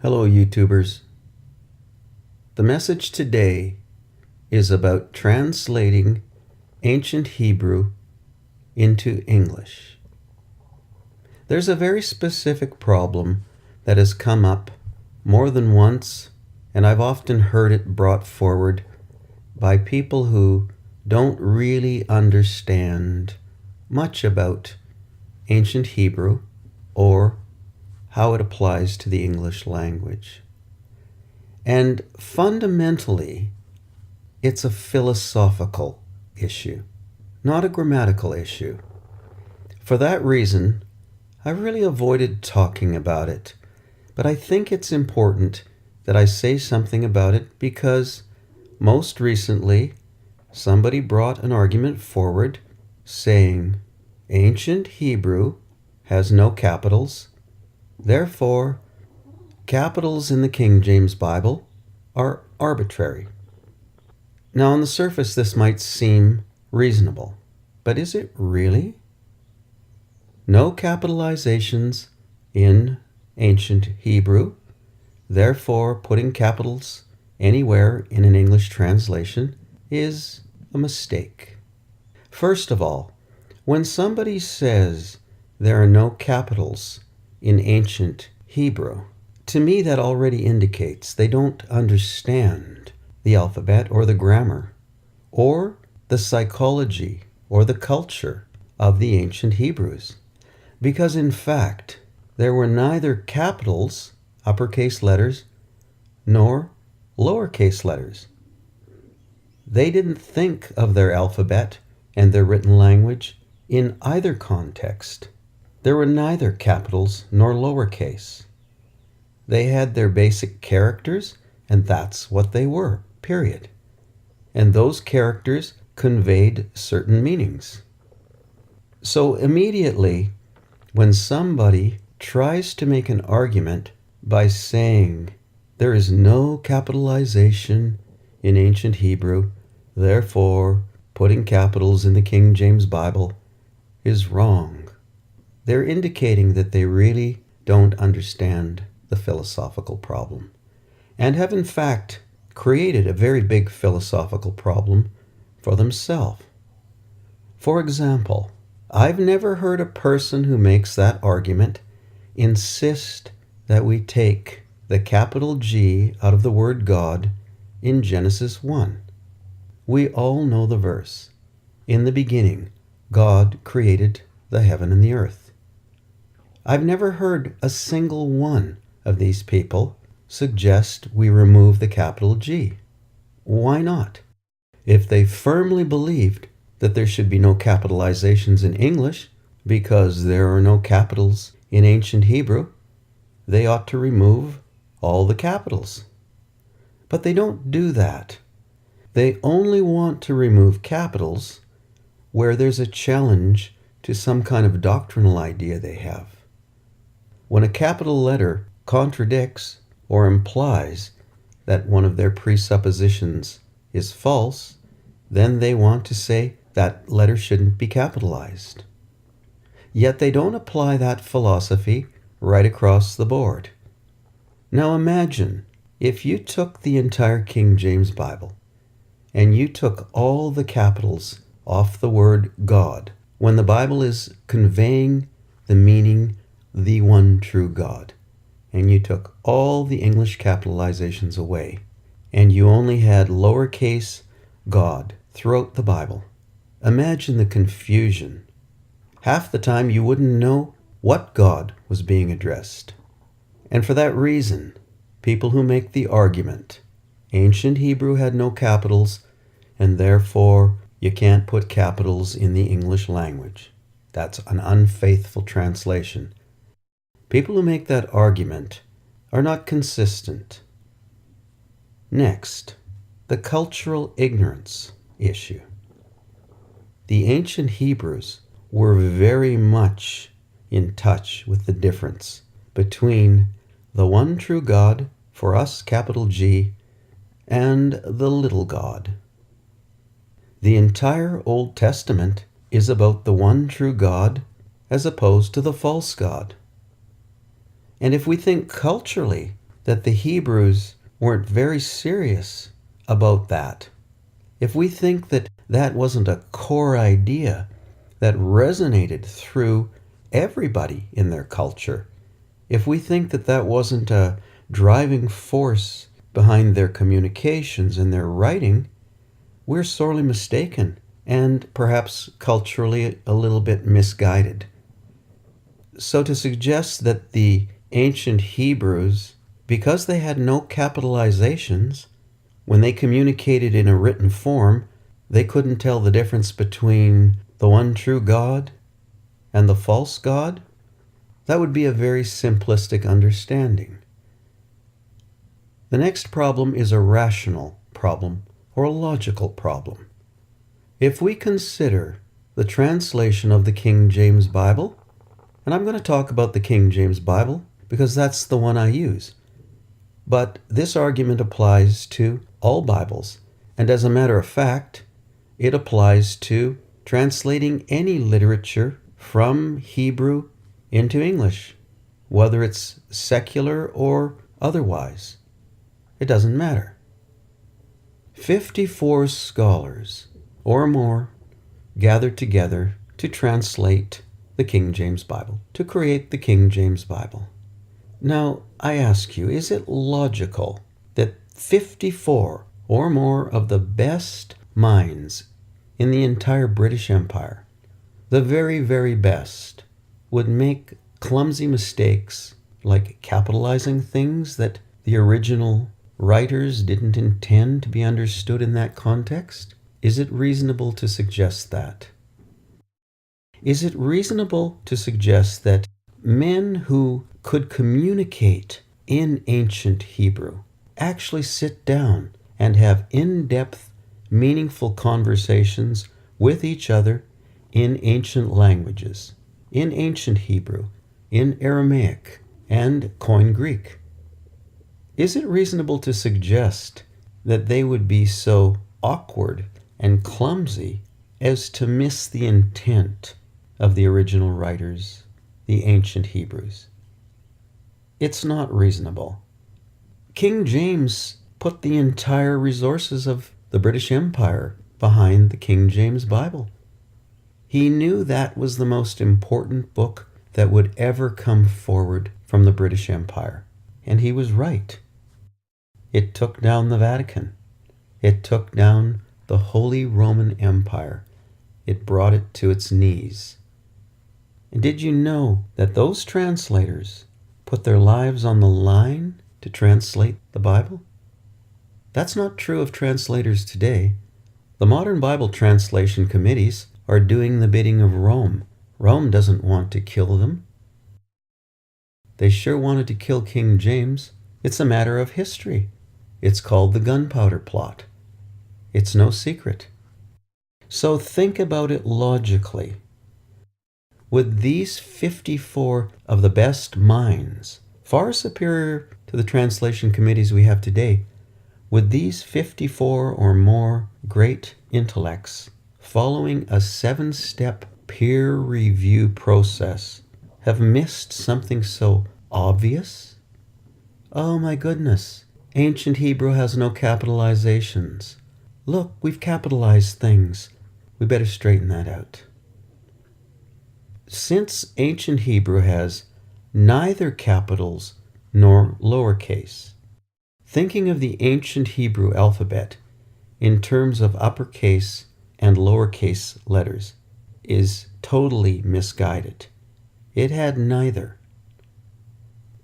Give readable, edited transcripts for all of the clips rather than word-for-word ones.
Hello, YouTubers. The message today is about translating ancient Hebrew into English. There's a very specific problem that has come up more than once, and I've often heard it brought forward by people who don't really understand much about ancient Hebrew or how it applies to the English language. And fundamentally, it's a philosophical issue, not a grammatical issue. For that reason, I really avoided talking about it, but I think it's important that I say something about it because most recently, somebody brought an argument forward saying ancient Hebrew has no capitals. Therefore, capitals in the King James Bible are arbitrary. Now, on the surface, this might seem reasonable, but is it really? No capitalizations in ancient Hebrew. Therefore, putting capitals anywhere in an English translation is a mistake. First of all, when somebody says there are no capitals in ancient Hebrew, to me that already indicates they don't understand the alphabet or the grammar or the psychology or the culture of the ancient Hebrews. Because in fact, there were neither capitals, uppercase letters, nor lowercase letters. They didn't think of their alphabet and their written language in either context. There were neither capitals nor lowercase. They had their basic characters, and that's what they were, period. And those characters conveyed certain meanings. So immediately, when somebody tries to make an argument by saying there is no capitalization in ancient Hebrew, therefore putting capitals in the King James Bible is wrong, they're indicating that they really don't understand the philosophical problem and have in fact created a very big philosophical problem for themselves. For example, I've never heard a person who makes that argument insist that we take the capital G out of the word God in Genesis 1. We all know the verse. In the beginning, God created the heaven and the earth. I've never heard a single one of these people suggest we remove the capital G. Why not? If they firmly believed that there should be no capitalizations in English because there are no capitals in ancient Hebrew, they ought to remove all the capitals. But they don't do that. They only want to remove capitals where there's a challenge to some kind of doctrinal idea they have. When a capital letter contradicts or implies that one of their presuppositions is false, then they want to say that letter shouldn't be capitalized. Yet they don't apply that philosophy right across the board. Now imagine if you took the entire King James Bible and you took all the capitals off the word God when the Bible is conveying the meaning the one true God, and you took all the English capitalizations away, and you only had lowercase God throughout the Bible. Imagine the confusion. Half the time you wouldn't know what God was being addressed. And for that reason, people who make the argument, ancient Hebrew had no capitals, and therefore you can't put capitals in the English language. That's an unfaithful translation. People who make that argument are not consistent. Next, the cultural ignorance issue. The ancient Hebrews were very much in touch with the difference between the one true God, for us capital G, and the little God. The entire Old Testament is about the one true God as opposed to the false God. And if we think culturally that the Hebrews weren't very serious about that, if we think that that wasn't a core idea that resonated through everybody in their culture, if we think that that wasn't a driving force behind their communications and their writing, we're sorely mistaken and perhaps culturally a little bit misguided. So to suggest that the ancient Hebrews, because they had no capitalizations, when they communicated in a written form, they couldn't tell the difference between the one true God and the false God, that would be a very simplistic understanding. The next problem is a rational problem or a logical problem. If we consider the translation of the King James Bible, and I'm going to talk about the King James Bible because that's the one I use, but this argument applies to all Bibles, and as a matter of fact, it applies to translating any literature from Hebrew into English, whether it's secular or otherwise. It doesn't matter. 54 scholars or more gathered together to translate the King James Bible, to create the King James Bible. Now, I ask you, is it logical that 54 or more of the best minds in the entire British Empire, the very, very best, would make clumsy mistakes like capitalizing things that the original writers didn't intend to be understood in that context? Is it reasonable to suggest that? Is it reasonable to suggest that men who could communicate in ancient Hebrew actually sit down and have in-depth, meaningful conversations with each other in ancient languages, in ancient Hebrew, in Aramaic, and Koine Greek? Is it reasonable to suggest that they would be so awkward and clumsy as to miss the intent of the original writers, the ancient Hebrews? It's not reasonable. King James put the entire resources of the British Empire behind the King James Bible. He knew that was the most important book that would ever come forward from the British Empire. And he was right. It took down the Vatican. It took down the Holy Roman Empire. It brought it to its knees. And did you know that those translators put their lives on the line to translate the Bible? That's not true of translators today. The modern Bible translation committees are doing the bidding of Rome. Rome doesn't want to kill them. They sure wanted to kill King James. It's a matter of history. It's called the Gunpowder Plot. It's no secret. So think about it logically. Would these 54 of the best minds, far superior to the translation committees we have today, would these 54 or more great intellects, following a 7-step peer review process, have missed something so obvious? Oh my goodness, ancient Hebrew has no capitalizations. Look, we've capitalized things. We better straighten that out. Since ancient Hebrew has neither capitals nor lowercase, thinking of the ancient Hebrew alphabet in terms of uppercase and lowercase letters is totally misguided. It had neither.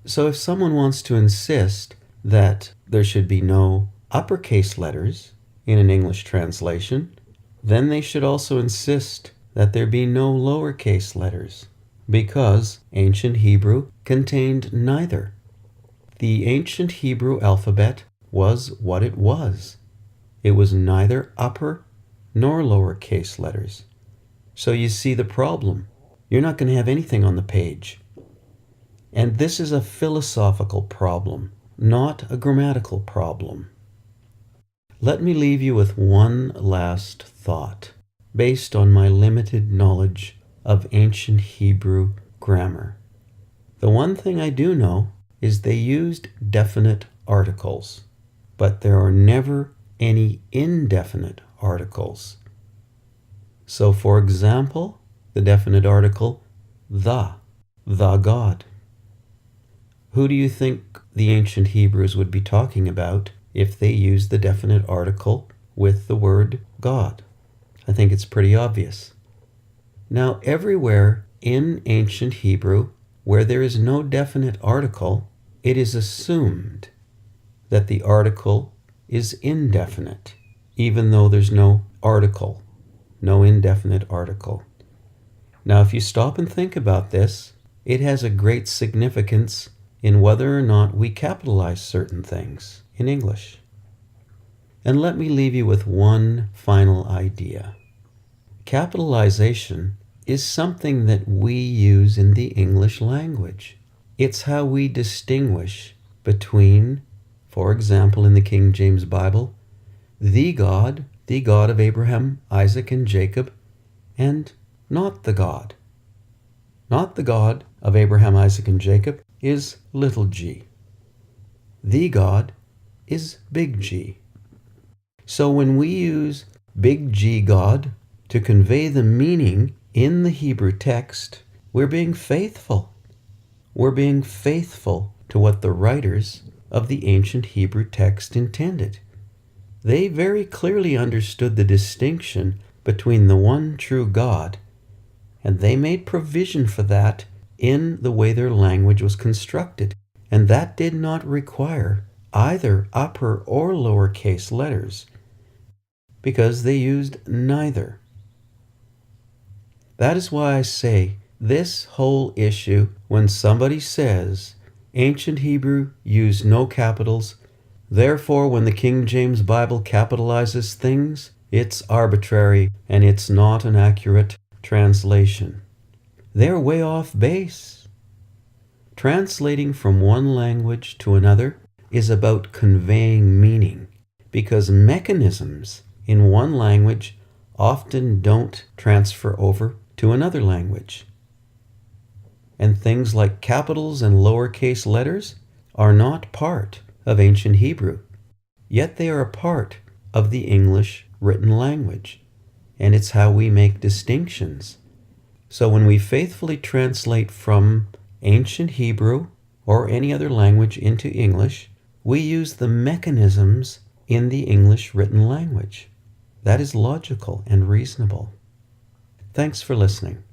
So if someone wants to insist that there should be no uppercase letters in an English translation, then they should also insist that there be no lowercase letters, because ancient Hebrew contained neither. The ancient Hebrew alphabet was what it was. It was neither upper nor lowercase letters. So you see the problem. You're not going to have anything on the page. And this is a philosophical problem, not a grammatical problem. Let me leave you with one last thought, based on my limited knowledge of ancient Hebrew grammar. The one thing I do know is they used definite articles, but there are never any indefinite articles. So, for example, the definite article, the God. Who do you think the ancient Hebrews would be talking about if they used the definite article with the word God? I think it's pretty obvious. Now, everywhere in ancient Hebrew where there is no definite article, it is assumed that the article is indefinite, even though there's no article, no indefinite article. Now, if you stop and think about this, it has a great significance in whether or not we capitalize certain things in English. And let me leave you with one final idea. Capitalization is something that we use in the English language. It's how we distinguish between, for example, in the King James Bible, the God of Abraham, Isaac, and Jacob, and not the God. Not the God of Abraham, Isaac, and Jacob is little g. The God is big G. So when we use big G God to convey the meaning in the Hebrew text, we're being faithful. We're being faithful to what the writers of the ancient Hebrew text intended. They very clearly understood the distinction between the one true God, and they made provision for that in the way their language was constructed. And that did not require either upper or lower case letters, because they used neither. That is why I say this whole issue, when somebody says ancient Hebrew used no capitals, therefore when the King James Bible capitalizes things, it's arbitrary and it's not an accurate translation. They're way off base. Translating from one language to another is about conveying meaning, because mechanisms in one language often don't transfer over to another language. And things like capitals and lowercase letters are not part of ancient Hebrew, yet they are a part of the English written language, and it's how we make distinctions. So when we faithfully translate from ancient Hebrew or any other language into English, we use the mechanisms in the English written language. That is logical and reasonable. Thanks for listening.